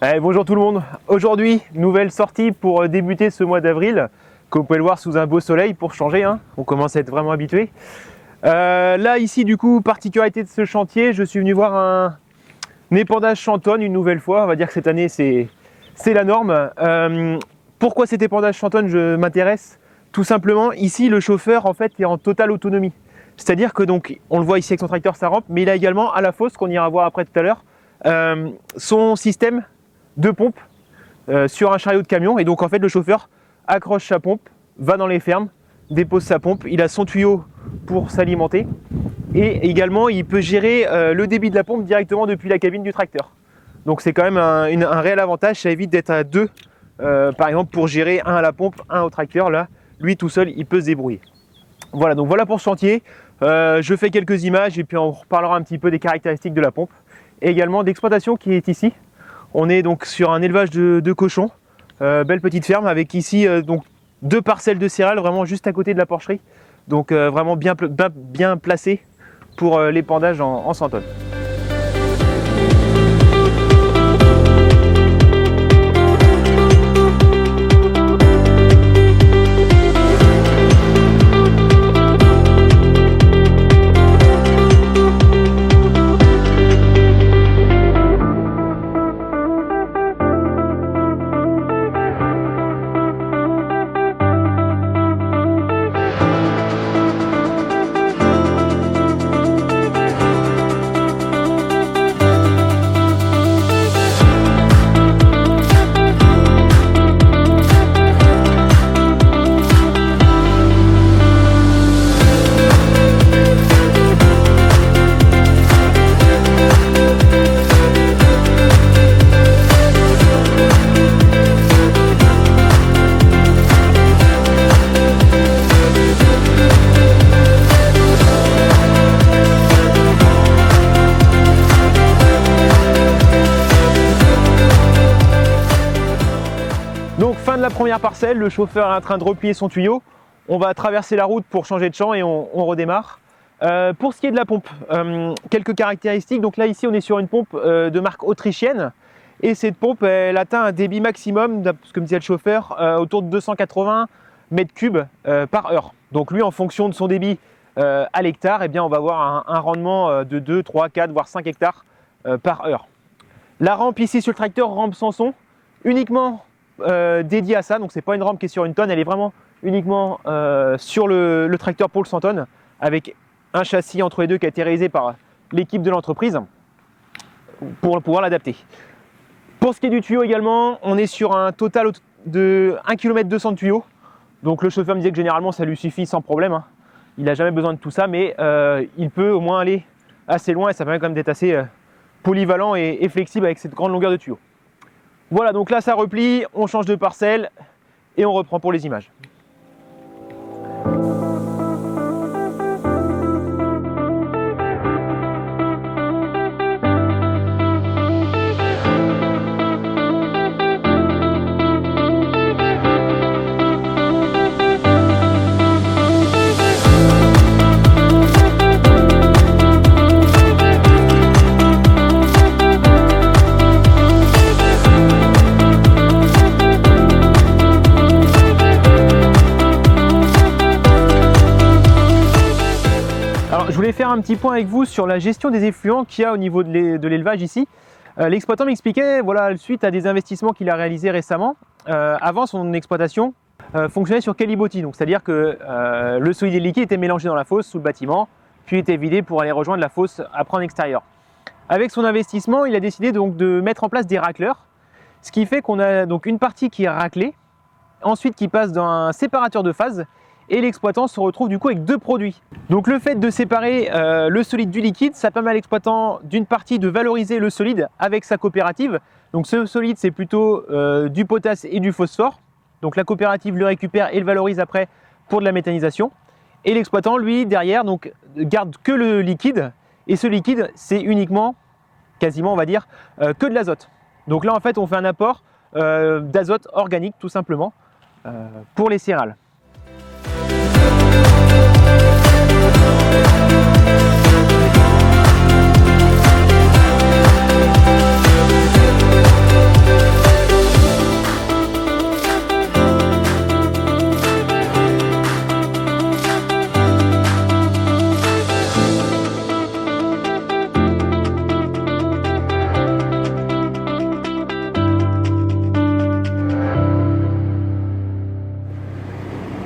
Allez, bonjour tout le monde, aujourd'hui nouvelle sortie pour débuter ce mois d'avril, comme vous pouvez le voir sous un beau soleil pour changer, hein. On commence à être vraiment habitué. Là ici du coup, particularité de ce chantier, je suis venu voir un épandage Chantonne une nouvelle fois, on va dire que cette année c'est la norme. Pourquoi cet épandage Chantonne je m'intéresse? Tout simplement, ici le chauffeur en fait est en totale autonomie. C'est-à-dire que donc, on le voit ici avec son tracteur sa rampe, mais il a également à la fosse, qu'on ira voir après tout à l'heure, son système de pompe sur un chariot de camion. Et donc en fait le chauffeur accroche sa pompe, va dans les fermes, dépose sa pompe, il a son tuyau pour s'alimenter et également il peut gérer le débit de la pompe directement depuis la cabine du tracteur. Donc c'est quand même un réel avantage, ça évite d'être à deux par exemple pour gérer un à la pompe, un au tracteur. Là lui tout seul il peut se débrouiller. Voilà, donc voilà pour ce chantier. Je fais quelques images et puis on reparlera un petit peu des caractéristiques de la pompe et également d'exploitation qui est ici. On est donc sur un élevage de cochons, belle petite ferme avec ici donc 2 parcelles de céréales vraiment juste à côté de la porcherie. Donc vraiment bien placé pour l'épandage en 100 tonnes. Donc fin de la première parcelle, le chauffeur est en train de replier son tuyau. On va traverser la route pour changer de champ et on redémarre. Pour ce qui est de la pompe, quelques caractéristiques. Donc là ici on est sur une pompe de marque autrichienne. Et cette pompe elle atteint un débit maximum, ce que me disait le chauffeur, autour de 280 mètres cubes par heure. Donc lui en fonction de son débit à l'hectare, eh bien, on va avoir un rendement de 2, 3, 4 voire 5 hectares par heure. La rampe ici sur le tracteur, rampe Samson, uniquement dédiée à ça. Donc c'est pas une rampe qui est sur une tonne, elle est vraiment uniquement sur le tracteur pour le 100 tonnes avec un châssis entre les deux qui a été réalisé par l'équipe de l'entreprise pour pouvoir l'adapter. Pour ce qui est du tuyau également, on est sur un total de 1 km 200 de tuyaux. Donc le chauffeur me disait que généralement ça lui suffit sans problème, hein. Il n'a jamais besoin de tout ça, mais il peut au moins aller assez loin et ça permet quand même d'être assez polyvalent et flexible avec cette grande longueur de tuyau. Voilà, donc là ça replie, on change de parcelle et on reprend pour les images. Alors, je voulais faire un petit point avec vous sur la gestion des effluents qu'il y a au niveau de l'élevage ici. L'exploitant m'expliquait, voilà, suite à des investissements qu'il a réalisés récemment, avant son exploitation fonctionnait sur Kelly-Botti, donc c'est-à-dire que le solide liquide était mélangé dans la fosse sous le bâtiment, puis était vidé pour aller rejoindre la fosse après en extérieur. Avec son investissement, il a décidé donc de mettre en place des racleurs Ce qui fait qu'on a donc une partie qui est raclée, ensuite qui passe dans un séparateur de phase, et l'exploitant se retrouve du coup avec deux produits. Donc le fait de séparer le solide du liquide, ça permet à l'exploitant d'une partie de valoriser le solide avec sa coopérative. Donc ce solide, c'est plutôt du potasse et du phosphore. Donc la coopérative le récupère et le valorise après pour de la méthanisation. Et l'exploitant, lui, derrière, donc, garde que le liquide. Et ce liquide, c'est uniquement, quasiment on va dire, que de l'azote. Donc là, en fait, on fait un apport d'azote organique, tout simplement, pour les céréales.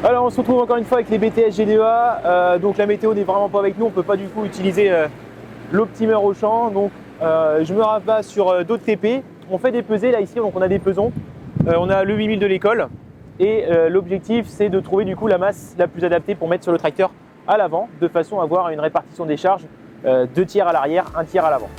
Alors on se retrouve encore une fois avec les BTS GDEA, donc la météo n'est vraiment pas avec nous, on ne peut pas du coup utiliser l'optimer au champ, donc je me rabats sur d'autres TP. On fait des pesées là ici, donc on a des pesons, on a le 8000 de l'école et l'objectif c'est de trouver du coup la masse la plus adaptée pour mettre sur le tracteur à l'avant, de façon à avoir une répartition des charges, 2 tiers à l'arrière, 1 tiers à l'avant.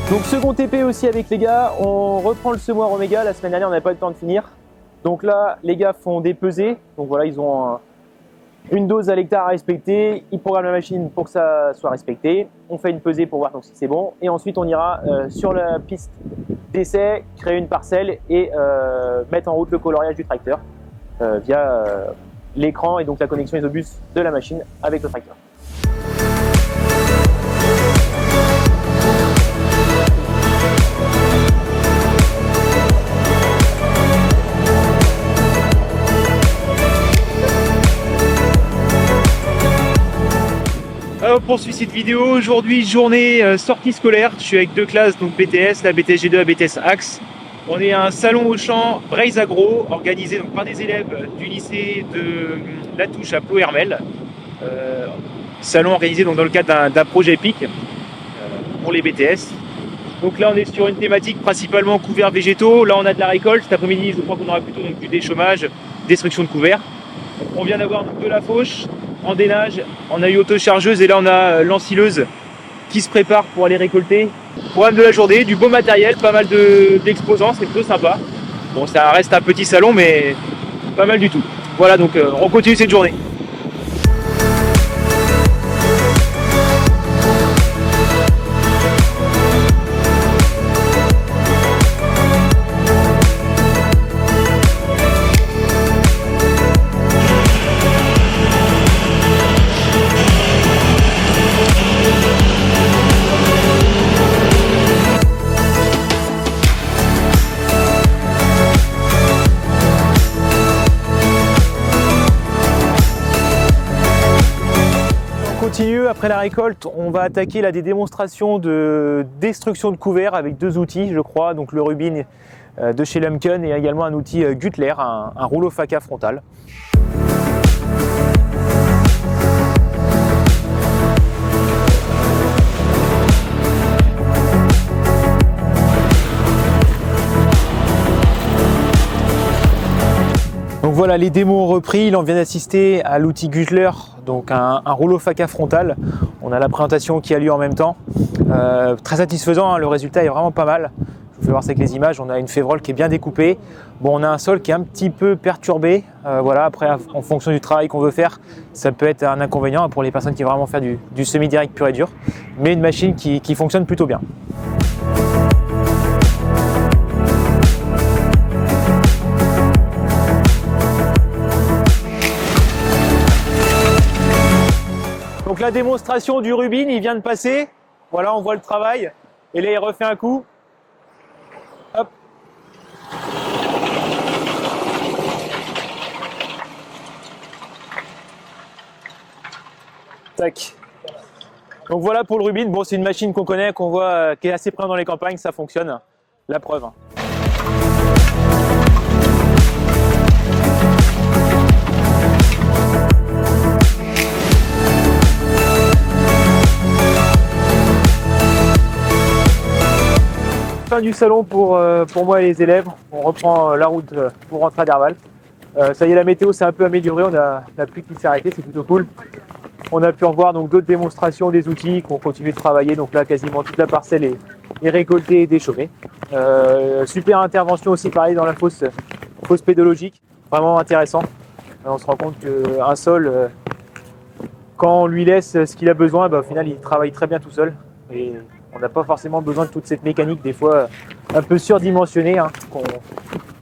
Donc second TP aussi avec les gars, on reprend le semoir Omega, la semaine dernière on n'avait pas eu le temps de finir. Donc là les gars font des pesées, donc voilà ils ont une dose à l'hectare à respecter, ils programment la machine pour que ça soit respecté, on fait une pesée pour voir donc, si c'est bon et ensuite on ira sur la piste d'essai, créer une parcelle et mettre en route le coloriage du tracteur via l'écran et donc la connexion Isobus de la machine avec le tracteur. Alors on poursuit cette vidéo, aujourd'hui journée sortie scolaire, je suis avec deux classes, donc BTS, la BTS G2, la BTS Axe. On est à un salon au champ Braise Agro, organisé donc par des élèves du lycée de La Touche à Plohermel. Salon organisé donc dans le cadre d'un projet EPIC pour les BTS. Donc là on est sur une thématique principalement couverts végétaux, là on a de la récolte, cet après-midi je crois qu'on aura plutôt donc, du déchômage, destruction de couverts. On vient d'avoir de la fauche, en dénage, on a eu autochargeuse et là on a l'ensileuse qui se prépare pour aller récolter. Programme de la journée, du beau matériel, pas mal d'exposants, c'est plutôt sympa. Bon ça reste un petit salon mais pas mal du tout. Voilà donc on continue cette journée. Après la récolte, on va attaquer là des démonstrations de destruction de couverts avec deux outils, je crois, donc le Rubin de chez Lemken et également un outil Güttler, un rouleau faca frontal. Donc voilà, les démos ont repris, il en vient d'assister à l'outil Güttler, donc un rouleau faca frontal. On a la présentation qui a lieu en même temps. Très satisfaisant, hein, le résultat est vraiment pas mal. Je vous fais voir ça avec les images, on a une févrole qui est bien découpée. Bon, on a un sol qui est un petit peu perturbé. Voilà, après, en fonction du travail qu'on veut faire, ça peut être un inconvénient pour les personnes qui veulent vraiment faire du semi-direct pur et dur. Mais une machine qui fonctionne plutôt bien. Donc la démonstration du Rubin, il vient de passer. Voilà, on voit le travail. Et là, il refait un coup. Hop. Tac. Donc voilà pour le Rubin. Bon, c'est une machine qu'on connaît, qu'on voit, qui est assez présente dans les campagnes, ça fonctionne. La preuve. Fin du salon pour moi et les élèves. On reprend la route pour rentrer à Derval. Ça y est, la météo s'est un peu améliorée, on a la pluie qui s'est arrêtée, c'est plutôt cool. On a pu revoir donc d'autres démonstrations des outils qu'on continue de travailler. Donc là, quasiment toute la parcelle est récoltée et déchauffée. Super intervention aussi, pareil, dans la fosse pédologique. Vraiment intéressant. On se rend compte qu'un sol, quand on lui laisse ce qu'il a besoin, au final, il travaille très bien tout seul. Et on n'a pas forcément besoin de toute cette mécanique, des fois un peu surdimensionnée,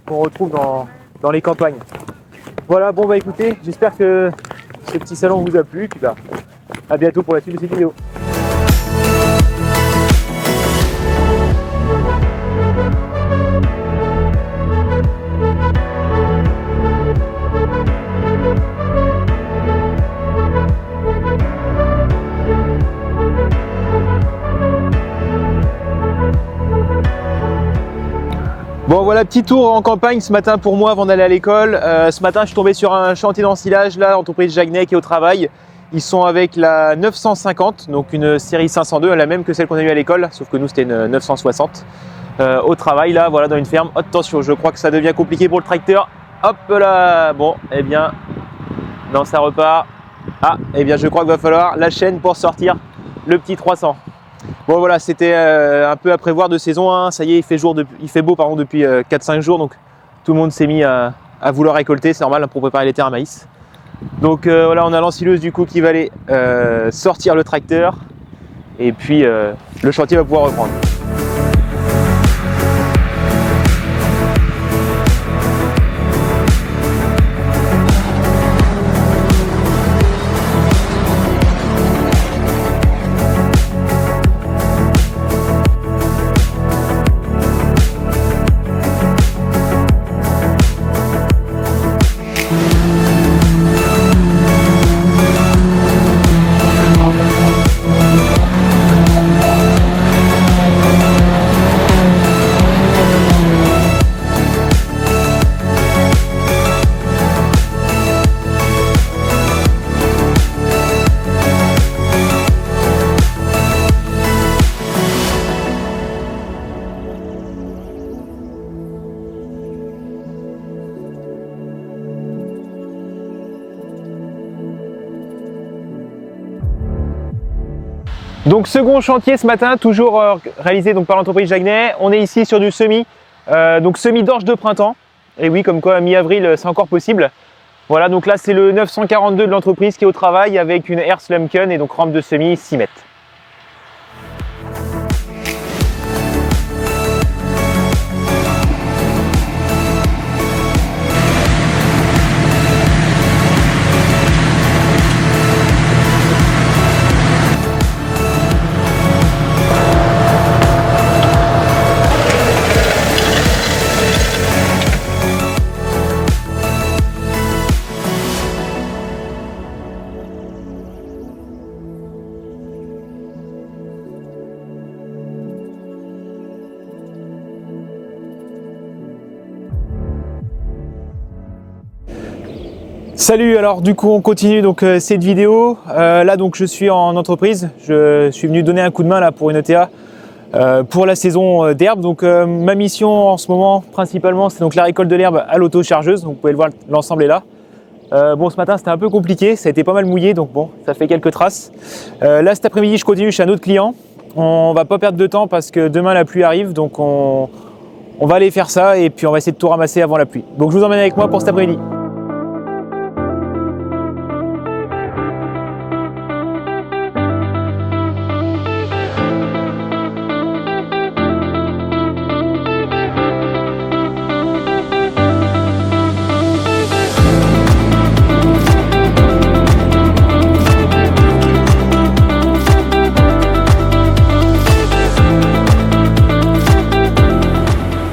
qu'on retrouve dans les campagnes. Voilà, bon écoutez, j'espère que ce petit salon vous a plu, puis à bientôt pour la suite de cette vidéo. Bon voilà, petit tour en campagne ce matin pour moi avant d'aller à l'école. Ce matin je suis tombé sur un chantier d'ensilage, là, l'entreprise Jagnet qui est au travail. Ils sont avec la 950, donc une série 502, la même que celle qu'on a eue à l'école, sauf que nous c'était une 960. Au travail là, voilà, dans une ferme. Attention, je crois que ça devient compliqué pour le tracteur. Hop là, bon, eh bien, non, ça repart. Ah, eh bien je crois qu'il va falloir la chaîne pour sortir le petit 300. Bon voilà, c'était un peu à prévoir de saison, hein. Ça y est, il fait beau depuis 4-5 jours, donc tout le monde s'est mis à vouloir récolter, c'est normal, pour préparer les terres à maïs. Donc voilà, on a l'ensileuse du coup qui va aller sortir le tracteur, et puis le chantier va pouvoir reprendre. Donc second chantier ce matin, toujours réalisé donc par l'entreprise Jagnet. On est ici sur du semis, donc semis d'orge de printemps. Et oui, comme quoi à mi-avril c'est encore possible. Voilà, donc là c'est le 942 de l'entreprise qui est au travail avec une Hertz Lumpken et donc rampe de semis 6 mètres. Salut, alors du coup on continue donc cette vidéo. Là donc je suis en entreprise, je suis venu donner un coup de main là pour une ETA pour la saison d'herbe. Donc ma mission en ce moment principalement c'est donc la récolte de l'herbe à l'auto-chargeuse, donc vous pouvez le voir, l'ensemble est là. Bon, ce matin c'était un peu compliqué, ça a été pas mal mouillé, donc bon, ça fait quelques traces. Là cet après-midi je continue chez un autre client. On va pas perdre de temps parce que demain la pluie arrive, donc on va aller faire ça et puis on va essayer de tout ramasser avant la pluie. Donc je vous emmène avec moi pour cet après-midi.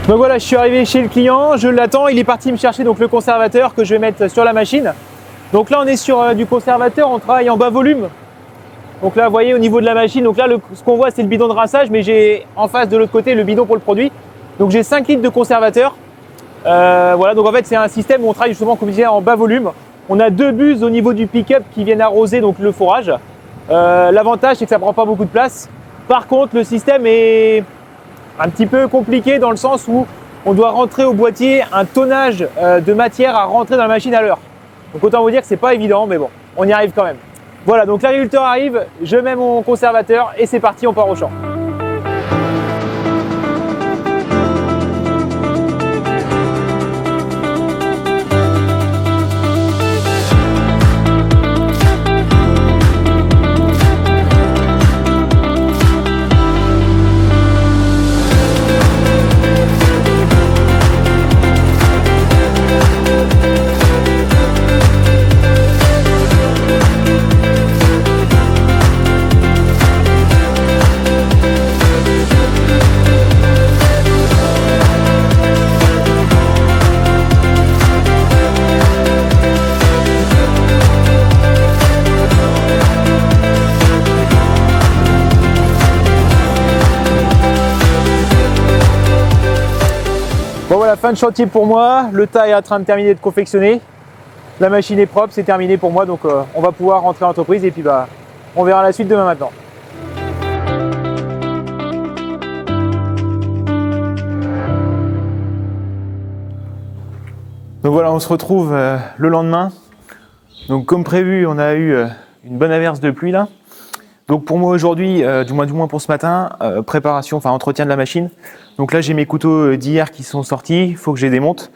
Donc voilà, je suis arrivé chez le client, je l'attends, il est parti me chercher donc le conservateur que je vais mettre sur la machine. Donc là on est sur du conservateur, on travaille en bas volume. Donc là, vous voyez au niveau de la machine, donc là, ce qu'on voit, c'est le bidon de rinçage, mais j'ai en face de l'autre côté le bidon pour le produit. Donc j'ai 5 litres de conservateur. Voilà, donc en fait, c'est un système où on travaille justement, comme je disais, en bas volume. On a 2 buses au niveau du pick-up qui viennent arroser donc le fourrage. L'avantage, c'est que ça prend pas beaucoup de place. Par contre, le système est un petit peu compliqué dans le sens où on doit rentrer au boîtier un tonnage de matière à rentrer dans la machine à l'heure. Donc autant vous dire que c'est pas évident, mais bon, on y arrive quand même. Voilà, donc l'agriculteur arrive, je mets mon conservateur et c'est parti, on part au champ. Bon voilà, fin de chantier pour moi, le tas est en train de terminer de confectionner, la machine est propre, c'est terminé pour moi, donc on va pouvoir rentrer à l'entreprise et puis bah, on verra la suite demain maintenant. Donc voilà, on se retrouve le lendemain. Donc comme prévu, on a eu une bonne averse de pluie là. Donc pour moi aujourd'hui, du moins pour ce matin, préparation, enfin entretien de la machine. Donc là j'ai mes couteaux d'hier qui sont sortis, il faut que je les démonte.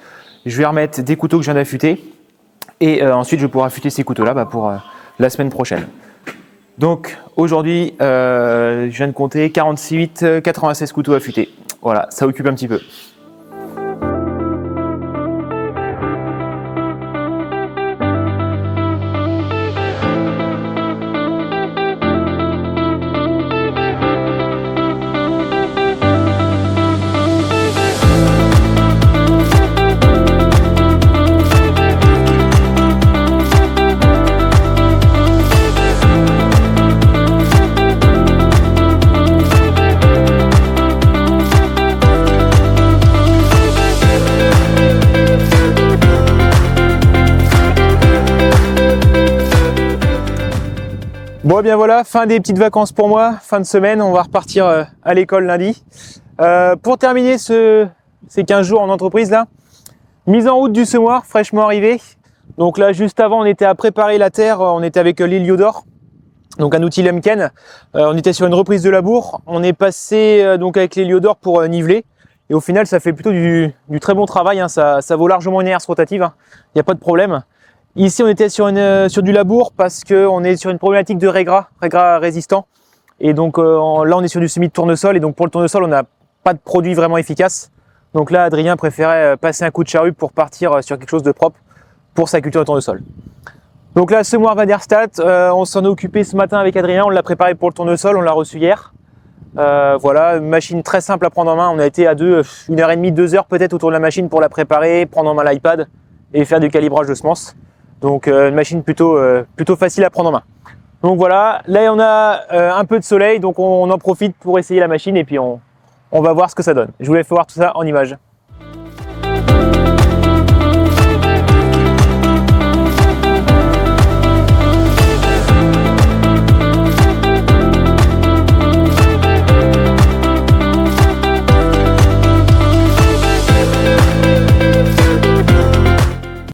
Je vais remettre des couteaux que je viens d'affûter et ensuite je pourrai affûter ces couteaux là pour la semaine prochaine. Donc aujourd'hui, je viens de compter 48, 96 couteaux affûtés. Voilà, ça occupe un petit peu. Bon et bien voilà, fin des petites vacances pour moi, fin de semaine, on va repartir à l'école lundi. Pour terminer ces 15 jours en entreprise là, mise en route du semoir fraîchement arrivé. Donc là juste avant on était à préparer la terre, on était avec l'Héliodor, donc un outil Lemken. On était sur une reprise de labour, on est passé donc avec l'Héliodor pour niveler. Et au final ça fait plutôt du très bon travail, hein. Ça vaut largement une herse rotative, hein. Il n'y a pas de problème. Ici, on était sur du labour parce qu'on est sur une problématique de régras résistant. Et donc là, on est sur du semis de tournesol. Et donc pour le tournesol, on n'a pas de produit vraiment efficace. Donc là, Adrien préférait passer un coup de charrue pour partir sur quelque chose de propre pour sa culture de tournesol. Donc là, semoir Van der Staat, on s'en est occupé ce matin avec Adrien. On l'a préparé pour le tournesol, on l'a reçu hier. Voilà, une machine très simple à prendre en main. On a été à 1h30, 2 heures peut-être autour de la machine pour la préparer, prendre en main l'iPad et faire du calibrage de semences. Donc une machine plutôt facile à prendre en main. Donc voilà, là on a un peu de soleil, donc on en profite pour essayer la machine et puis on va voir ce que ça donne. Je vous laisse voir tout ça en images.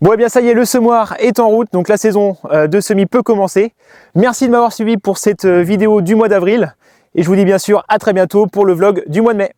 Bon et bien ça y est, le semoir est en route, donc la saison de semis peut commencer. Merci de m'avoir suivi pour cette vidéo du mois d'avril et je vous dis bien sûr à très bientôt pour le vlog du mois de mai.